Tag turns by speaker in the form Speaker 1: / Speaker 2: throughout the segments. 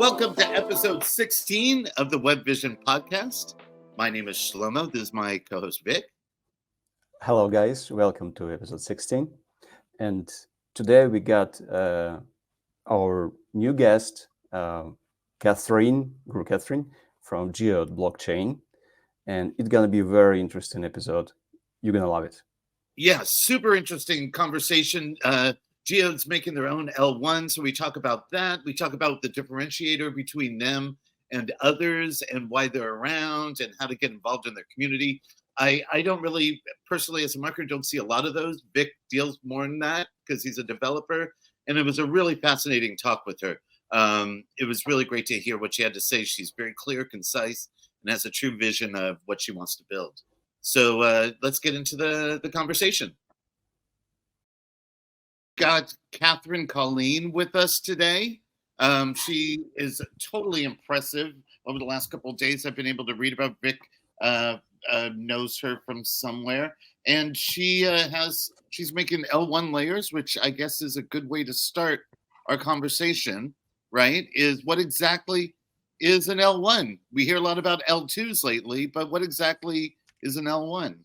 Speaker 1: Welcome to episode 16 of the Web Vision podcast. My name is Shlomo. This is my co-host Vic.
Speaker 2: Hello, guys. Welcome to episode 16. And today we got our new guest, Kathryn from Geode Blockchain. And it's going to be a very interesting episode. You're going to love it.
Speaker 1: Yeah, super interesting conversation. Geode's making their own L1, so we talk about that. We talk about the differentiator between them and others and why they're around and how to get involved in their community. I don't really, personally, as a marketer, don't see a lot of those. Vic deals more in that because he's a developer. And it was a really fascinating talk with her. It was really great to hear what she had to say. She's very clear, concise, and has a true vision of what she wants to build. So let's get into the conversation. Got Kathryn Colleen with us today. She is totally impressive. Over the last couple of days, I've been able to read about Vic. Knows her from somewhere, and she's making L1 layers, which I guess is a good way to start our conversation, right? Is what exactly is an L1? We hear a lot about L2s lately, but what exactly is an L1?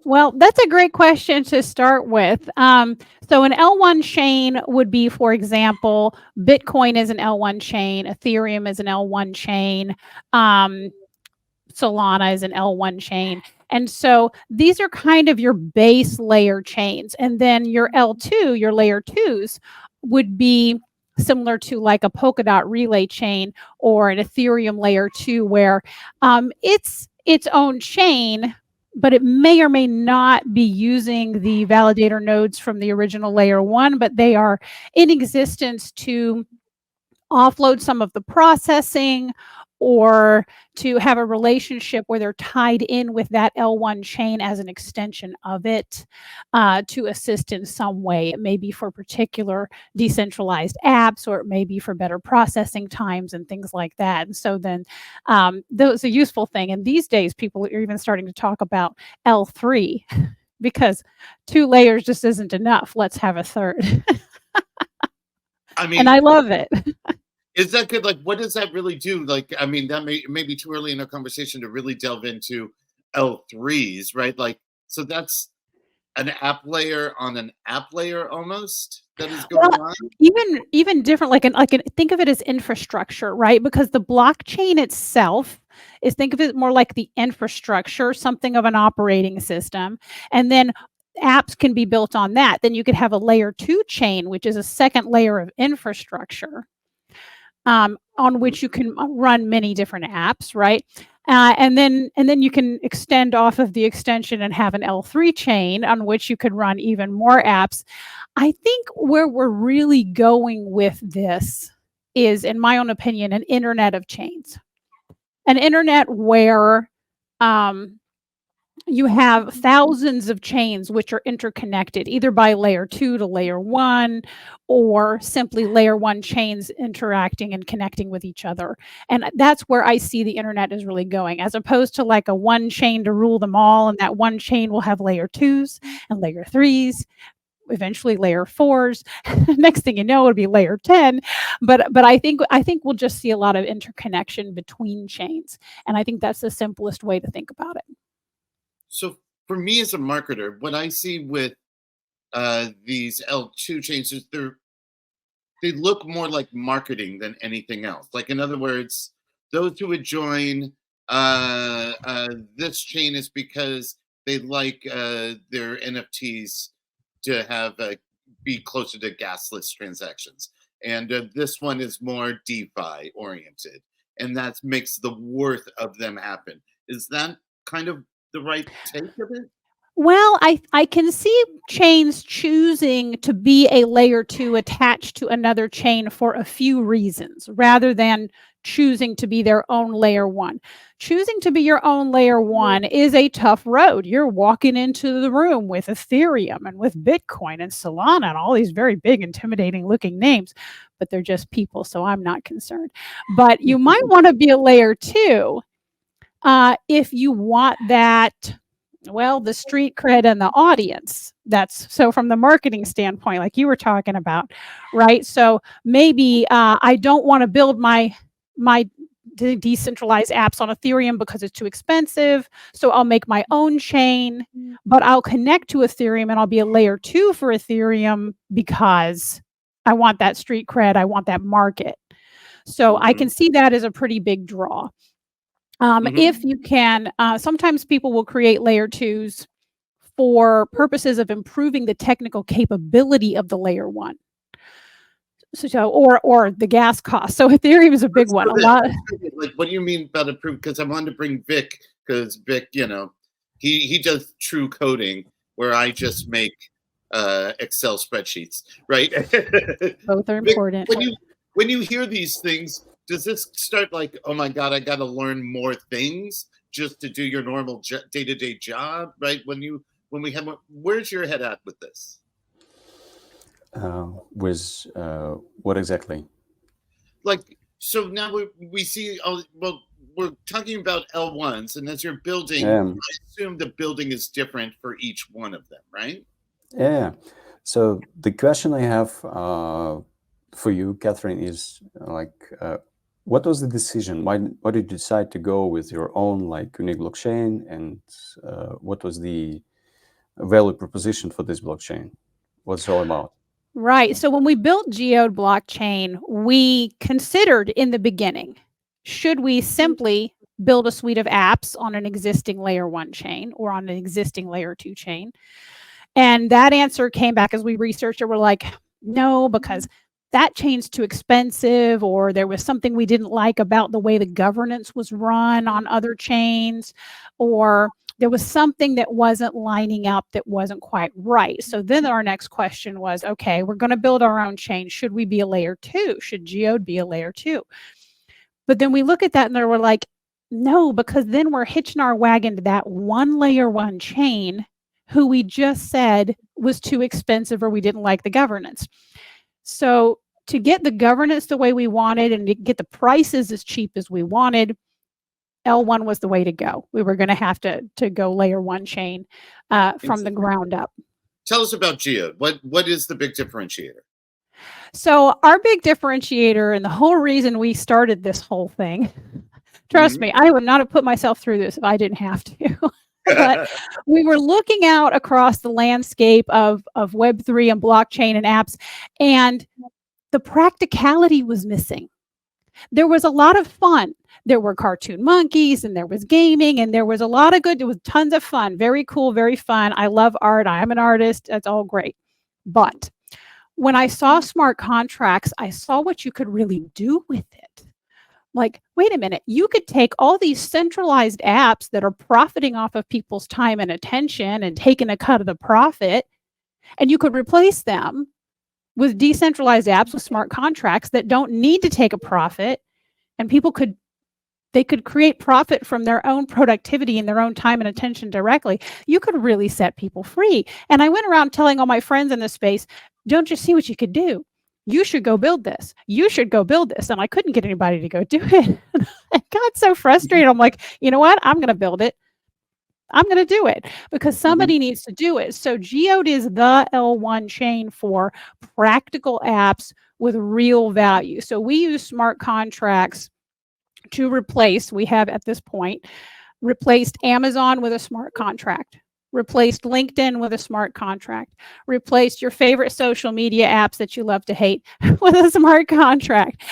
Speaker 3: Well, that's a great question to start with. So an L1 chain would be, for example, Bitcoin is an L1 chain, Ethereum is an L1 chain, Solana is an L1 chain. And so these are kind of your base layer chains. And then your L2, your layer twos, would be similar to like a Polkadot relay chain or an Ethereum layer 2, where it's its own chain, but it may or may not be using the validator nodes from the original layer 1, but they are in existence to offload some of the processing or to have a relationship where they're tied in with that L1 chain as an extension of it to assist in some way. It may be for particular decentralized apps, or it may be for better processing times and things like that. And so then that's a useful thing. And these days, people are even starting to talk about L3 because 2 layers just isn't enough. Let's have a third. And I love it.
Speaker 1: Is that good? Like, what does that really do? Like, I mean, that may be too early in our conversation to really delve into L3s, right? Like, so that's an app layer on an app layer almost that is going on.
Speaker 3: Even different, think of it as infrastructure, right? Because the blockchain itself is, think of it more like the infrastructure, something of an operating system, and then apps can be built on that. Then you could have a layer 2 chain, which is a second layer of infrastructure. On which you can run many different apps, right? And then you can extend off of the extension and have an L3 chain on which you could run even more apps. I think where we're really going with this is, in my own opinion, an internet of chains. An internet where you have thousands of chains which are interconnected, either by layer 2 to layer 1, or simply layer 1 chains interacting and connecting with each other. And that's where I see the internet is really going, as opposed to like a one chain to rule them all. And that one chain will have layer 2s and layer 3s, eventually layer 4s. Next thing you know, it'll be layer 10. But I think we'll just see a lot of interconnection between chains. And I think that's the simplest way to think about it.
Speaker 1: So for me as a marketer, what I see with these L2 chains is they look more like marketing than anything else. Like, in other words, those who would join this chain is because they like their NFTs to have be closer to gasless transactions. And this one is more DeFi oriented. And that makes the worth of them happen. Is that kind of the right take of it?
Speaker 3: Well, I can see chains choosing to be a layer 2 attached to another chain for a few reasons, rather than choosing to be their own layer 1. Choosing to be your own layer 1 is a tough road. You're walking into the room with Ethereum and with Bitcoin and Solana and all these very big, intimidating looking names, but they're just people, so I'm not concerned. But you might want to be a layer 2 if you want that Well, the street cred and the audience. That's so from the marketing standpoint, like you were talking about, right? So maybe I don't want to build my decentralized apps on Ethereum because it's too expensive. So I'll make my own chain, but I'll connect to Ethereum and I'll be a layer 2 for Ethereum because I want that street cred. I want that market. So I can see that as a pretty big draw. If you can, sometimes people will create layer 2s for purposes of improving the technical capability of the layer 1. So or the gas cost. So Ethereum is a big one.
Speaker 1: Like, what do you mean about improve? Because I wanted to bring Vic, because Vic, he does true coding where I just make Excel spreadsheets, right?
Speaker 3: Both are
Speaker 1: Vic,
Speaker 3: important.
Speaker 1: when you hear these things, does this start like, oh my God, I got to learn more things just to do your normal day-to-day job, right? Where's your head at with this?
Speaker 2: What exactly?
Speaker 1: Like, so now we see, we're talking about L1s, and as you're building, I assume the building is different for each one of them, right?
Speaker 2: Yeah. So the question I have for you, Kathryn, is like, what was the decision? Why did you decide to go with your own unique blockchain, and what was the value proposition for this blockchain? What's it all about?
Speaker 3: Right. So when we built Geode Blockchain, we considered in the beginning, should we simply build a suite of apps on an existing layer 1 chain or on an existing layer 2 chain? And that answer came back as we researched it. We're like, no, because that chain's too expensive, or there was something we didn't like about the way the governance was run on other chains, or there was something that wasn't lining up, that wasn't quite right. So then our next question was, okay, we're going to build our own chain. Should we be a layer 2? Should Geode be a layer 2? But then we look at that and we're like, no, because then we're hitching our wagon to that one layer 1 chain who we just said was too expensive or we didn't like the governance. So to get the governance the way we wanted and to get the prices as cheap as we wanted, L1 was the way to go. We were going to have to go layer 1 chain from the ground up.
Speaker 1: Tell us about Geode. What is the big differentiator?
Speaker 3: So our big differentiator, and the whole reason we started this whole thing, trust me, I would not have put myself through this if I didn't have to. But we were looking out across the landscape of Web3 and blockchain and apps, and the practicality was missing. There was a lot of fun. There were cartoon monkeys, and there was gaming, and there was a lot of good. There was tons of fun. Very cool, very fun. I love art. I am an artist. That's all great. But when I saw smart contracts, I saw what you could really do with it. Like, wait a minute, you could take all these centralized apps that are profiting off of people's time and attention and taking a cut of the profit, and you could replace them with decentralized apps with smart contracts that don't need to take a profit, and people could create profit from their own productivity and their own time and attention directly. You could really set people free. And I went around telling all my friends in this space, don't you see what you could do? You should go build this. You should go build this. And I couldn't get anybody to go do it. I got so frustrated. I'm like, you know what? I'm going to build it. I'm going to do it because somebody needs to do it. So Geode is the L1 chain for practical apps with real value. So we use smart contracts to replace, we have at this point, replaced Amazon with a smart contract, replaced LinkedIn with a smart contract, replaced your favorite social media apps that you love to hate with a smart contract.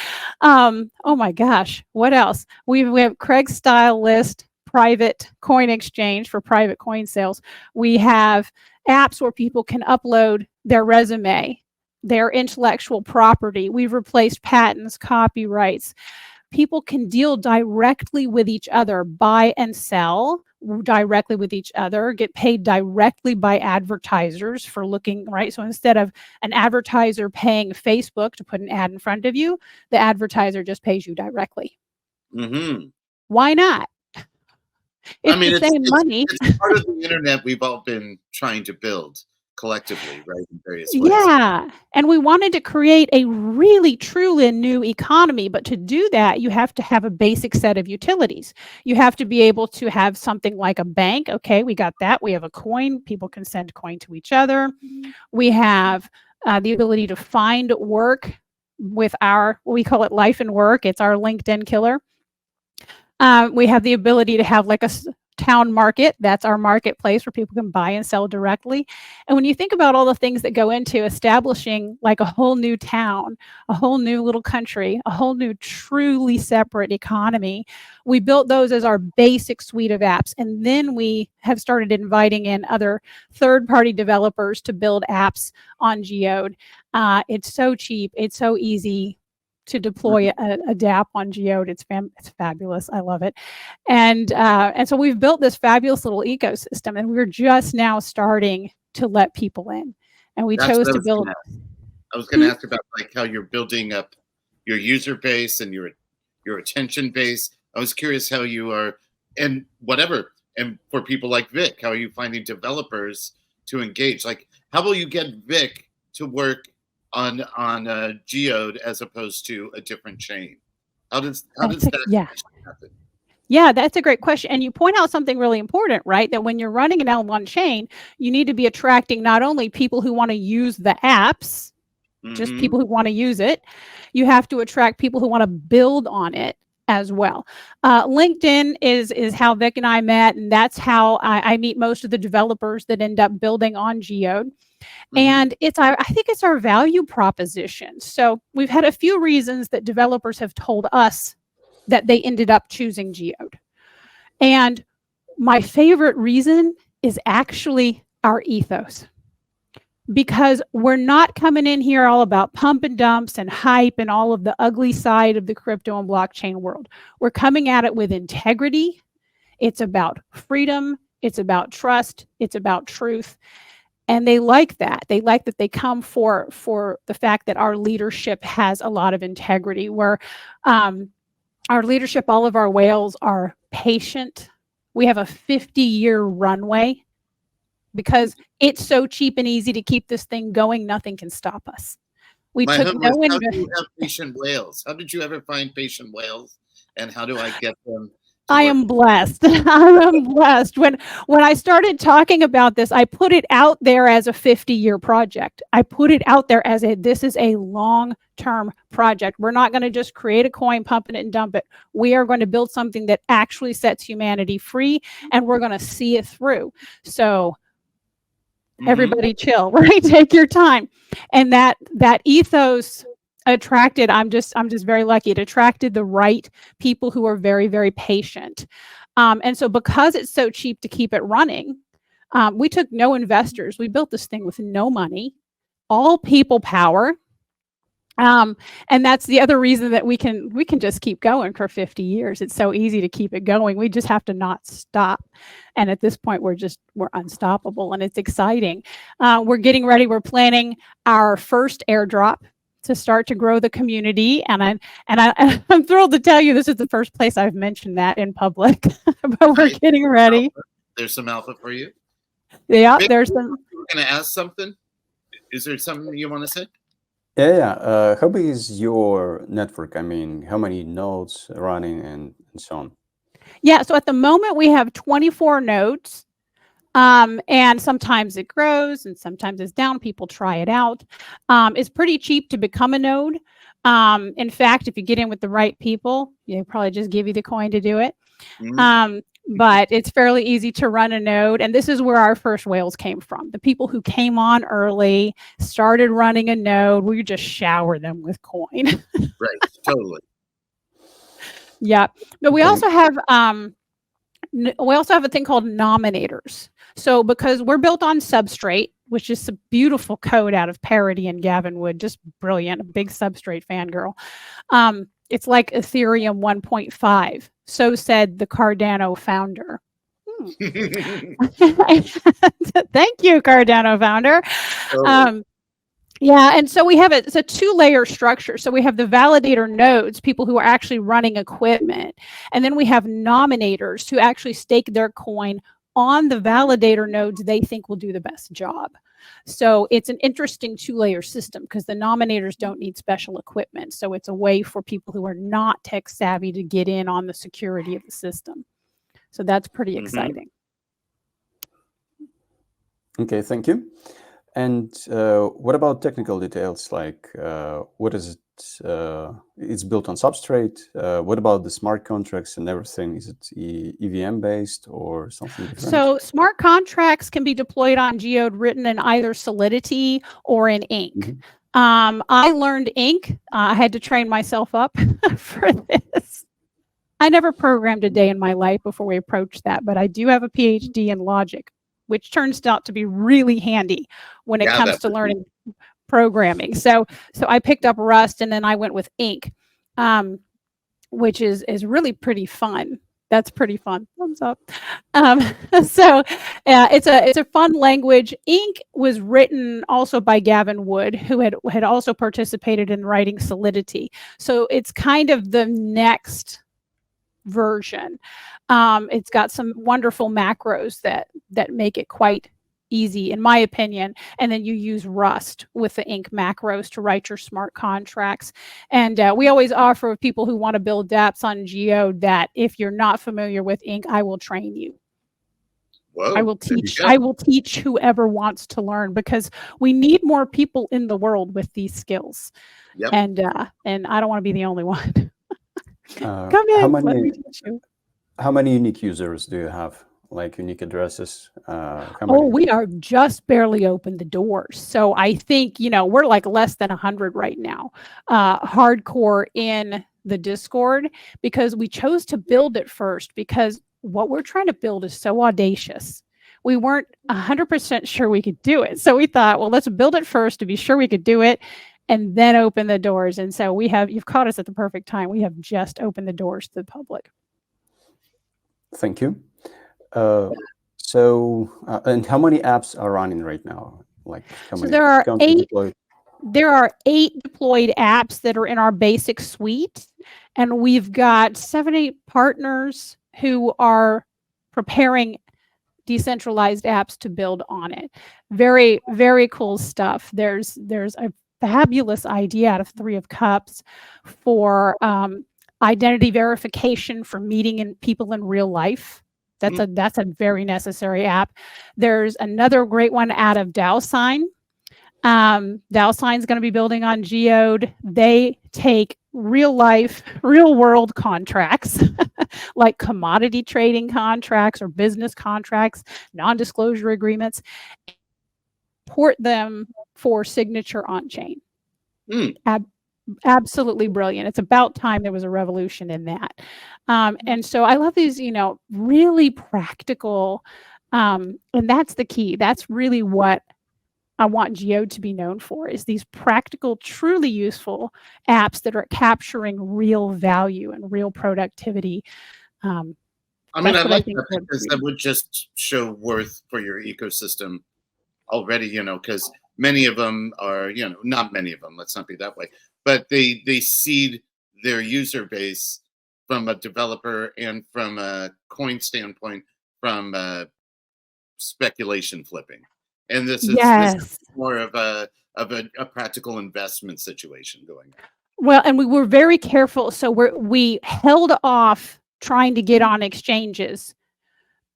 Speaker 3: Oh my gosh, what else? We have Craig's Style List, private coin exchange for private coin sales. We have apps where people can upload their resume, their intellectual property. We've replaced patents, copyrights. People can deal directly with each other, buy and sell directly with each other, get paid directly by advertisers for looking, right? So instead of an advertiser paying Facebook to put an ad in front of you, the advertiser just pays you directly. Why not? It's the same money.
Speaker 1: It's part of the internet we've all been trying to build. collectively, right, in various ways.
Speaker 3: Yeah. And we wanted to create a really, truly new economy. But to do that, you have to have a basic set of utilities. You have to be able to have something like a bank. Okay, we got that. We have a coin. People can send coin to each other. We have the ability to find work with our, we call it life and work. It's our LinkedIn killer. We have the ability to have like a town market. That's our marketplace where people can buy and sell directly. And when you think about all the things that go into establishing like a whole new town, a whole new little country, a whole new truly separate economy, we built those as our basic suite of apps. And then we have started inviting in other third-party developers to build apps on Geode. It's so cheap. It's so easy to deploy a DApp on Geode. It's fabulous. I love it. And so we've built this fabulous little ecosystem, and we're just now starting to let people in. And we chose to build.
Speaker 1: I was going to ask about like how you're building up your user base and your attention base. I was curious how you are, and whatever, and for people like Vic, how are you finding developers to engage? Like, how will you get Vic to work on Geode as opposed to a different chain? How does that happen?
Speaker 3: Yeah, that's a great question. And you point out something really important, right? That when you're running an L1 chain, you need to be attracting not only people who want to use the apps, just people who want to use it, you have to attract people who want to build on it as well. LinkedIn is how Vic and I met, and that's how I meet most of the developers that end up building on Geode. And I think it's our value proposition. So we've had a few reasons that developers have told us that they ended up choosing Geode. And my favorite reason is actually our ethos. Because we're not coming in here all about pump and dumps and hype and all of the ugly side of the crypto and blockchain world. We're coming at it with integrity. It's about freedom. It's about trust. It's about truth. And they like that. They like that they come for the fact that our leadership has a lot of integrity, where our leadership, all of our whales are patient. We have a 50-year runway because it's so cheap and easy to keep this thing going. Nothing can stop us.
Speaker 1: How do you have patient whales? How did you ever find patient whales? And how do I get them?
Speaker 3: I am blessed. I am blessed. When I started talking about this, I put it out there as a 50-year project. I put it out there as this is a long-term project. We're not going to just create a coin, pump it and dump it. We are going to build something that actually sets humanity free, and we're going to see it through. So everybody chill, right? Take your time. And that ethos attracted, I'm just very lucky. It attracted the right people who are very, very patient. And so because it's so cheap to keep it running, we took no investors. We built this thing with no money, all people power. And that's the other reason that we can just keep going for 50 years. It's so easy to keep it going. We just have to not stop. And at this point, we're unstoppable, and it's exciting. We're getting ready. We're planning our first airdrop to start to grow the community, and I'm thrilled to tell you this is the first place I've mentioned that in public. But we're getting ready.
Speaker 1: There's some alpha for you.
Speaker 3: Yeah,
Speaker 1: Vic,
Speaker 3: there's some.
Speaker 1: You're going to ask something. Is there something you want to say?
Speaker 2: Yeah. How big is your network? I mean, how many nodes running and so on?
Speaker 3: Yeah. So at the moment we have 24 nodes. And sometimes it grows and sometimes it's down. People try it out. It's pretty cheap to become a node. In fact, if you get in with the right people, they probably just give you the coin to do it. But it's fairly easy to run a node. And this is where our first whales came from. The people who came on early, started running a node, we just shower them with coin.
Speaker 1: Right, totally.
Speaker 3: Yeah. But we also have a thing called nominators. So because we're built on Substrate, which is a beautiful code out of Parity and Gavin Wood, just brilliant, a big Substrate fangirl. It's like Ethereum 1.5. So said the Cardano founder. Thank you, Cardano founder. Yeah, and so we have it's a 2-layer structure. So we have the validator nodes, people who are actually running equipment. And then we have nominators who actually stake their coin on the validator nodes they think will do the best job. So it's an interesting 2-layer system because the nominators don't need special equipment. So it's a way for people who are not tech savvy to get in on the security of the system. So that's pretty exciting.
Speaker 2: Okay, thank you. And what about technical details? Like, what is it? It's built on Substrate. What about the smart contracts and everything? Is it EVM based or something different?
Speaker 3: So smart contracts can be deployed on Geode written in either Solidity or in Ink. I learned Ink. I had to train myself up for this. I never programmed a day in my life before we approached that, but I do have a PhD in logic, which turns out to be really handy when it comes to learning programming. So I picked up Rust and then I went with Ink, which is really pretty fun. That's pretty fun. Thumbs up. So it's a fun language. Ink was written also by Gavin Wood, who had also participated in writing Solidity. So it's kind of the next version. It's got some wonderful macros that make it quite easy, in my opinion. And then you use Rust with the Ink macros to write your smart contracts. And we always offer people who want to build dApps on Geode that if you're not familiar with Ink, I will train you.
Speaker 1: Whoa,
Speaker 3: I will teach whoever wants to learn, because we need more people in the world with these skills.
Speaker 1: Yep.
Speaker 3: And I don't want to be the only one.
Speaker 2: Come in. Let me teach you. How many unique users do you have? Like unique addresses?
Speaker 3: We are just barely opened the doors. So I think, we're like less than 100 right now, hardcore in the Discord, because we chose to build it first because what we're trying to build is so audacious. We weren't 100% sure we could do it. So we thought, well, let's build it first to be sure we could do it and then open the doors. And so you've caught us at the perfect time. We have just opened the doors to the public.
Speaker 2: Thank you. And how many apps are running right now? Like how many?
Speaker 3: There are 8. There are 8 deployed apps that are in our basic suite, and we've got 7, 8 partners who are preparing decentralized apps to build on it. Very, very cool stuff. There's a fabulous idea out of 3 of Cups for identity verification for meeting people in real life. That's a very necessary app. There's another great one out of DAOSign. DAOSign is going to be building on Geode. They take real world contracts like commodity trading contracts or business contracts, non-disclosure agreements, port them for signature on chain. Absolutely brilliant. It's about time there was a revolution in that. And so I love these, really practical, and that's the key. That's really what I want Geode to be known for, is these practical, truly useful apps that are capturing real value and real productivity.
Speaker 1: I like that, because that would just show worth for your ecosystem already, because many of them are, not many of them, let's not be that way, but they seed their user base from a developer and from a coin standpoint, from speculation flipping. And this is more of a practical investment situation going on.
Speaker 3: Well, and we were very careful. So we held off trying to get on exchanges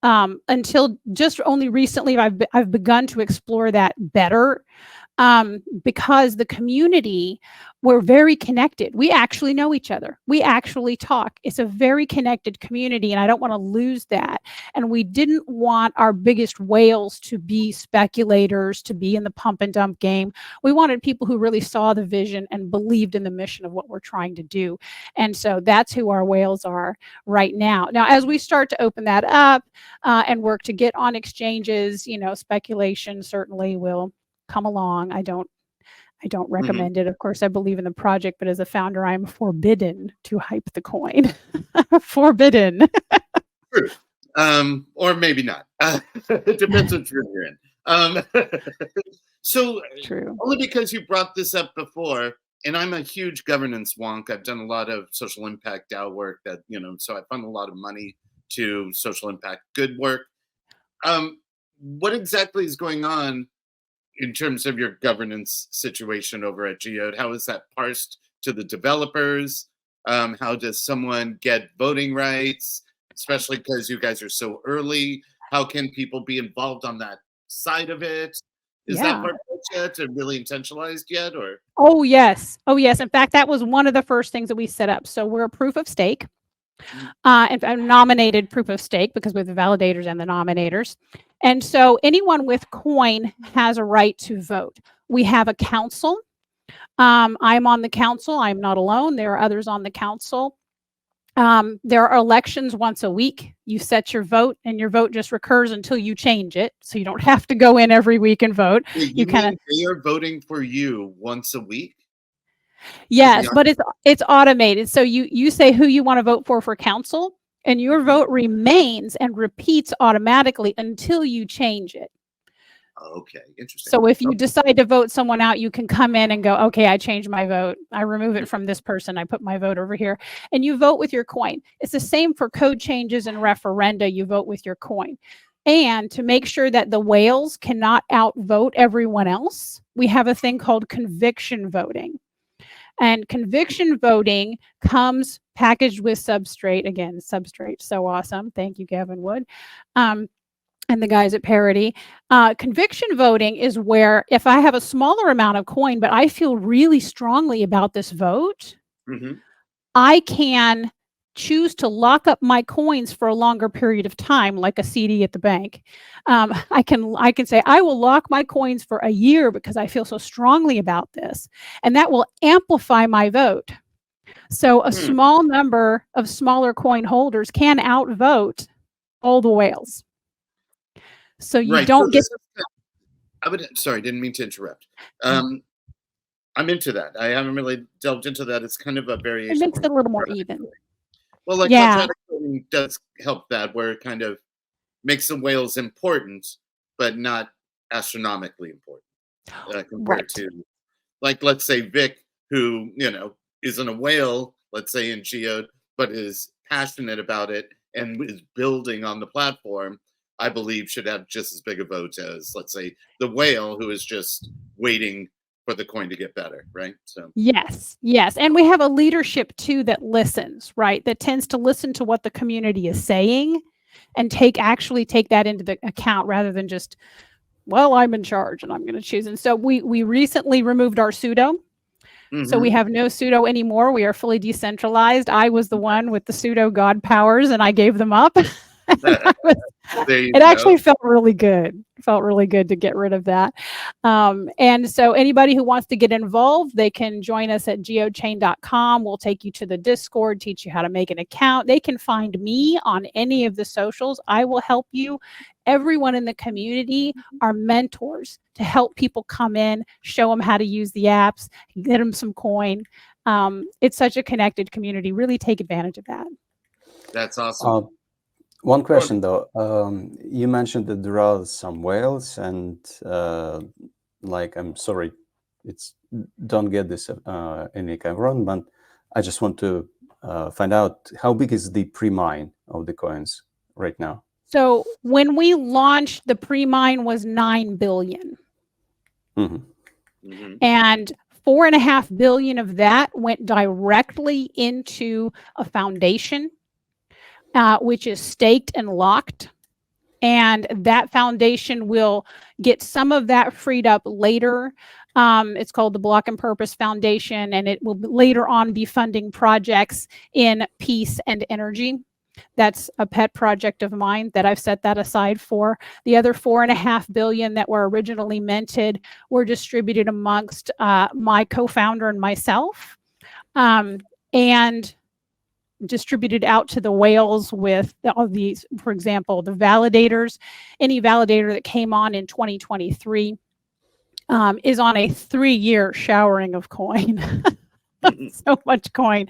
Speaker 3: until just only recently. I've begun to explore that better, because the community, we're very connected. We actually know each other. We actually talk. It's a very connected community, and I don't want to lose that. And we didn't want our biggest whales to be speculators, to be in the pump and dump game. We wanted people who really saw the vision and believed in the mission of what we're trying to do. And so that's who our whales are right now. Now, as we start to open that up and work to get on exchanges, speculation certainly will come along. I don't recommend it. Of course, I believe in the project, but as a founder, I'm forbidden to hype the coin. Forbidden.
Speaker 1: True. Or maybe not. It depends what you're in. So
Speaker 3: true.
Speaker 1: Only because you brought this up before, and I'm a huge governance wonk. I've done a lot of social impact DAO work that, so I fund a lot of money to social impact good work. What exactly is going on in terms of your governance situation over at Geode? How is that parsed to the developers? How does someone get voting rights, especially because you guys are so early? How can people be involved on that side of it? Is that
Speaker 3: Yeah.
Speaker 1: part yet and really intentionalized yet, or?
Speaker 3: Oh, yes. Oh, yes. In fact, that was one of the first things that we set up. So we're a proof of stake. And a nominated proof of stake because we're the validators and the nominators. And so anyone with coin has a right to vote. We have a council. I'm on the council. I'm not alone. There are others on the council. There are elections once a week. You set your vote, and your vote just recurs until you change it. So you don't have to go in every week and vote.
Speaker 1: You mean they are voting for you once a week?
Speaker 3: Yes, but it's automated. So you say who you want to vote for council, and your vote remains and repeats automatically until you change it.
Speaker 1: Okay, interesting.
Speaker 3: So if you decide to vote someone out, you can come in and go, okay, I changed my vote. I remove it from this person. I put my vote over here. And you vote with your coin. It's the same for code changes and referenda. You vote with your coin. And to make sure that the whales cannot outvote everyone else, we have a thing called conviction voting. And conviction voting comes packaged with Substrate. Again, Substrate, so awesome. Thank you, Gavin Wood. And the guys at Parity. Conviction voting is where if I have a smaller amount of coin, but I feel really strongly about this vote, I can choose to lock up my coins for a longer period of time, like a CD at the bank. I can say, I will lock my coins for a year because I feel so strongly about this. And that will amplify my vote. So a small number of smaller coin holders can outvote all the whales. So you don't get.
Speaker 1: Sorry, didn't mean to interrupt. I'm into that. I haven't really delved into that. It's kind of a variation.
Speaker 3: It makes it a little more even.
Speaker 1: Well, like quadratic voting does help that, where it kind of makes the whales important, but not astronomically important compared to, like, let's say Vic, who isn't a whale, let's say in Geode, but is passionate about it and is building on the platform. I believe should have just as big a vote as, let's say, the whale who is just waiting for the coin to get better, right? So
Speaker 3: yes, and we have a leadership too that listens, right? That tends to listen to what the community is saying and actually take that into the account rather than just, well, I'm in charge and I'm going to choose. And so we recently removed our pseudo. So we have no pseudo anymore. We are fully decentralized. I was the one with the pseudo god powers, and I gave them up. It actually felt really good. It felt really good to get rid of that. And so anybody who wants to get involved, they can join us at geochain.com. We'll take you to the Discord, teach you how to make an account. They can find me on any of the socials. I will help you. Everyone in the community are mentors to help people come in, show them how to use the apps, get them some coin. It's such a connected community. Really take advantage of that.
Speaker 1: That's awesome.
Speaker 2: One question though, you mentioned that there are some whales, and I'm sorry, don't get this any kind of wrong, but I just want to find out how big is the pre-mine of the coins right now.
Speaker 3: So when we launched, the pre-mine was 9 billion, and 4.5 billion of that went directly into a foundation, which is staked and locked. And that foundation will get some of that freed up later. It's called the Block and Purpose Foundation, and it will later on be funding projects in peace and energy. That's a pet project of mine that I've set that aside for. The other 4.5 billion that were originally minted were distributed amongst my co-founder and myself, and distributed out to the whales with all these, for example, the validators. Any validator that came on in 2023 is on a 3-year showering of coin. So much coin.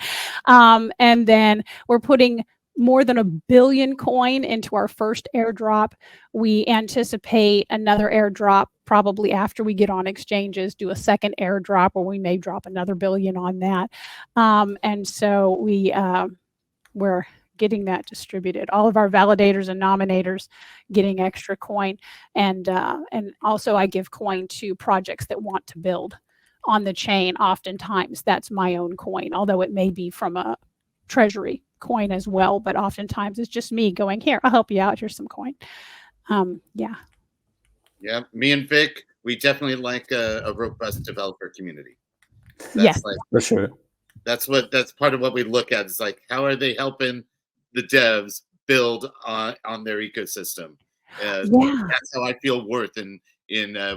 Speaker 3: And then we're putting more than 1 billion coin into our first airdrop. We anticipate another airdrop probably after we get on exchanges, do a second airdrop, or we may drop another 1 billion on that. And so we're getting that distributed. All of our validators and nominators getting extra coin, and also I give coin to projects that want to build on the chain. Oftentimes that's my own coin, although it may be from a treasury coin as well, but oftentimes it's just me going, here, I'll help you out, here's some coin. Yeah,
Speaker 1: me and Vic, we definitely like a robust developer community. That's
Speaker 3: yes,
Speaker 2: for sure.
Speaker 1: That's part of what we look at, is like, how are they helping the devs build on their ecosystem? That's how I feel worth in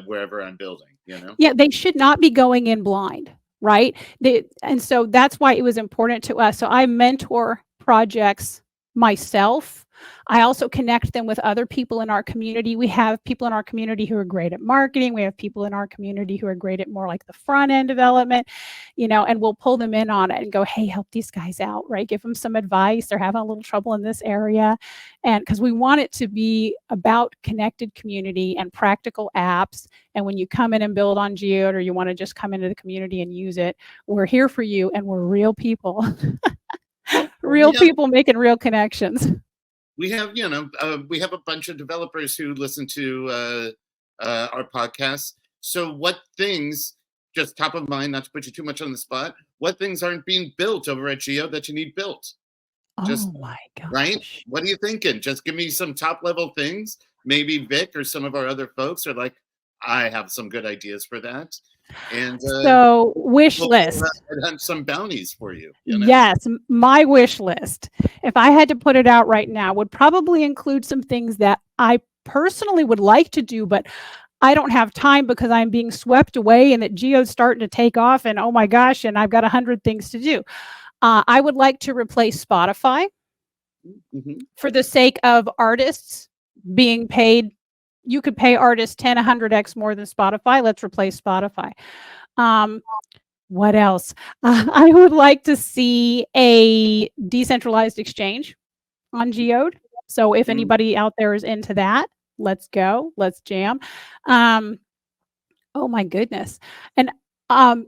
Speaker 1: wherever I'm building, you know?
Speaker 3: Yeah, they should not be going in blind, right? And so that's why it was important to us. So I mentor projects myself. I also connect them with other people in our community. We have people in our community who are great at marketing. We have people in our community who are great at more like the front end development, you know, and we'll pull them in on it and go, hey, help these guys out, right? Give them some advice. They're having a little trouble in this area. And because we want it to be about connected community and practical apps. And when you come in and build on Geode, or you want to just come into the community and use it, we're here for you, and we're real people. Real people making real connections.
Speaker 1: We have, we have a bunch of developers who listen to our podcast. So what things, just top of mind, not to put you too much on the spot, what things aren't being built over at Geode that you need built? Just,
Speaker 3: oh my gosh.
Speaker 1: Right? What are you thinking? Just give me some top level things. Maybe Vic or some of our other folks are like, I have some good ideas for that. And
Speaker 3: so wish list.
Speaker 1: And some bounties for you, you know?
Speaker 3: Yes, my wish list, if I had to put it out right now, would probably include some things that I personally would like to do, but I don't have time because I'm being swept away, and that Geode's starting to take off, and oh my gosh, and I've got 100 things to do. I would like to replace Spotify for the sake of artists being paid. You could pay artists 10, 100x more than Spotify. Let's replace Spotify. What else? I would like to see a decentralized exchange on Geode. So if anybody out there is into that, let's go. Let's jam. Oh my goodness. And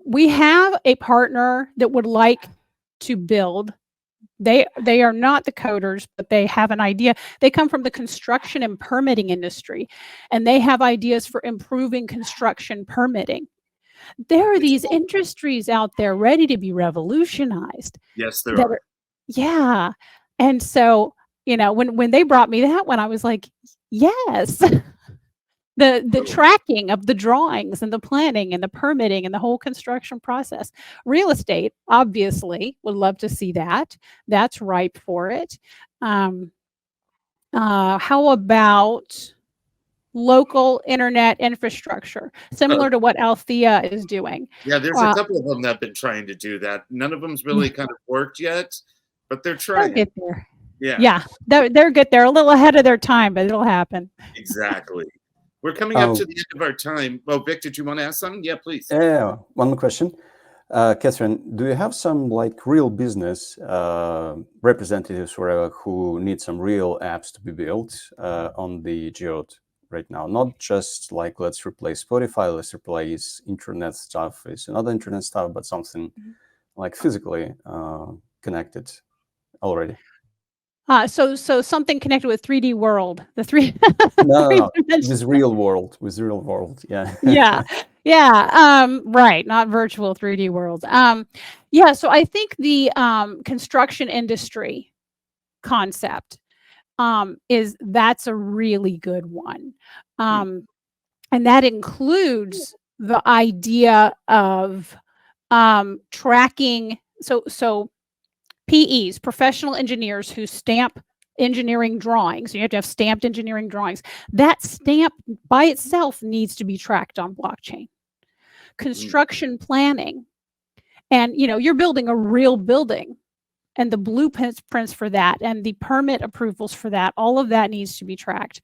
Speaker 3: we have a partner that would like to build. They are not the coders, but they have an idea. They come from the construction and permitting industry, and they have ideas for improving construction permitting. There are these industries out there ready to be revolutionized.
Speaker 1: Yes, there are.
Speaker 3: Yeah. And so, when they brought me that one, I was like, yes. The tracking of the drawings and the planning and the permitting and the whole construction process. Real estate, obviously, would love to see that. That's ripe for it. How about local internet infrastructure, similar to what Althea is doing?
Speaker 1: Yeah, there's a couple of them that have been trying to do that. None of them's really kind of worked yet, but they're trying.
Speaker 3: They'll get there.
Speaker 1: Yeah,
Speaker 3: they're good. They're a little ahead of their time, but it'll happen.
Speaker 1: Exactly. We're coming up to the end of our time. Well, Vic, did you want to ask something? Yeah, please.
Speaker 2: Yeah, one more question. Kathryn, do you have some real business representatives who need some real apps to be built on the Geode right now? Not just let's replace Spotify, let's replace internet stuff with another internet stuff, but something physically connected already.
Speaker 3: So something connected with 3D world, the three.
Speaker 2: No, with real world, yeah.
Speaker 3: Yeah. Right, not virtual 3D worlds. Yeah. So I think the construction industry concept that's a really good one, and that includes the idea of tracking. So PEs, professional engineers who stamp engineering drawings. You have to have stamped engineering drawings. That stamp by itself needs to be tracked on blockchain. Construction planning, and you're building a real building, and the blueprints for that, and the permit approvals for that, all of that needs to be tracked.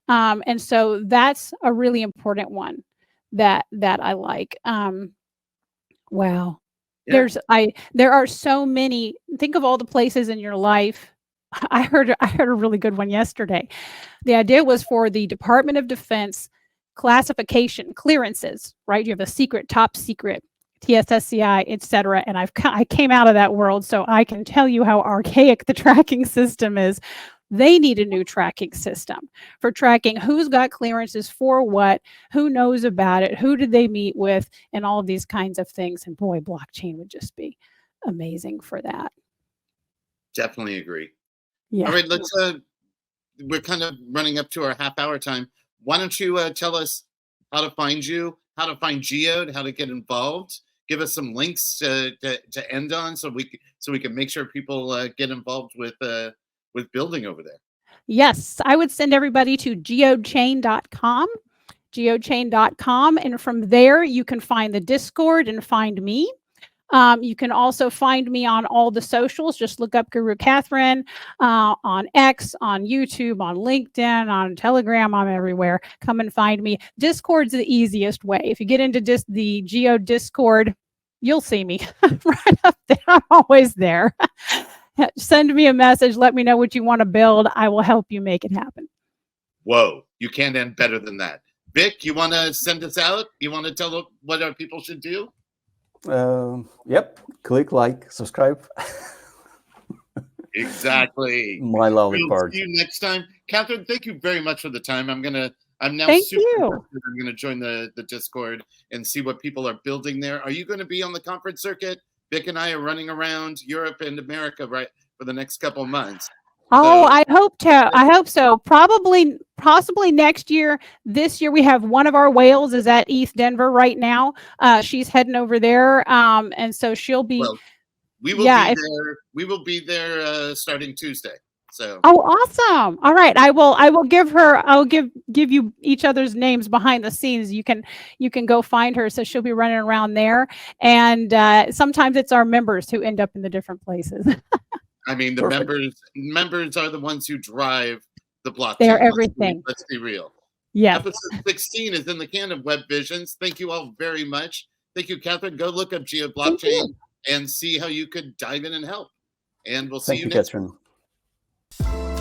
Speaker 3: And so that's a really important one that I like. Wow. Yeah. There are so many. Think of all the places in your life. I heard a really good one yesterday. The idea was for the Department of Defense classification clearances, right? You have a secret, top secret TSSCI, etc. And I came out of that world, so I can tell you how archaic the tracking system is. They need a new tracking system for tracking who's got clearances for what, who knows about it, who did they meet with, and all of these kinds of things. And boy, blockchain would just be amazing for that.
Speaker 1: Definitely agree.
Speaker 3: Yeah.
Speaker 1: All right, let's we're kind of running up to our half-hour time. Why don't you tell us how to find you, how to find Geode, how to get involved? Give us some links to end on, so we can make sure people get involved with building over there.
Speaker 3: Yes, I would send everybody to geodechain.com, geodechain.com, and from there you can find the Discord and find me. You can also find me on all the socials. Just look up Guru Kathryn on X, on YouTube, on LinkedIn, on Telegram. I'm everywhere. Come and find me. Discord's the easiest way. If you get into the Geode Discord, you'll see me right up there. I'm always there. Send me a message. Let me know what you want to build. I will help you make it happen.
Speaker 1: Whoa, you can't end better than that. Vic, you want to send us out? You want to tell what our people should do?
Speaker 2: Yep. Click like, subscribe.
Speaker 1: Exactly.
Speaker 2: My lovely
Speaker 1: We'll
Speaker 2: part.
Speaker 1: see you next time. Kathryn, thank you very much for the time. I'm now
Speaker 3: Thank
Speaker 1: super
Speaker 3: you.
Speaker 1: interested. I'm gonna join the Discord and see what people are building there. Are you gonna be on the conference circuit? Vic and I are running around Europe and America right for the next couple of months.
Speaker 3: Oh,
Speaker 1: So,
Speaker 3: I hope so. Possibly next year. This year we have one of our whales is at East Denver right now. She's heading over there, and so she'll be.
Speaker 1: well, we will
Speaker 3: Yeah,
Speaker 1: be there. We will be there starting Tuesday. So.
Speaker 3: Oh, awesome! All right, I will give her. I'll give you each other's names behind the scenes. You can go find her. So she'll be running around there, and sometimes it's our members who end up in the different places.
Speaker 1: I mean, the
Speaker 2: Perfect.
Speaker 1: members are the ones who drive the blockchain.
Speaker 3: They're everything.
Speaker 1: Let's be real.
Speaker 3: Yes.
Speaker 1: Episode 16 is in the can of Web Visions. Thank you all very much. Thank you, Kathryn. Go look up Geode Blockchain and see how you could dive in and help. And we'll see
Speaker 2: Thank
Speaker 1: you
Speaker 2: you,
Speaker 1: next
Speaker 2: Kathryn.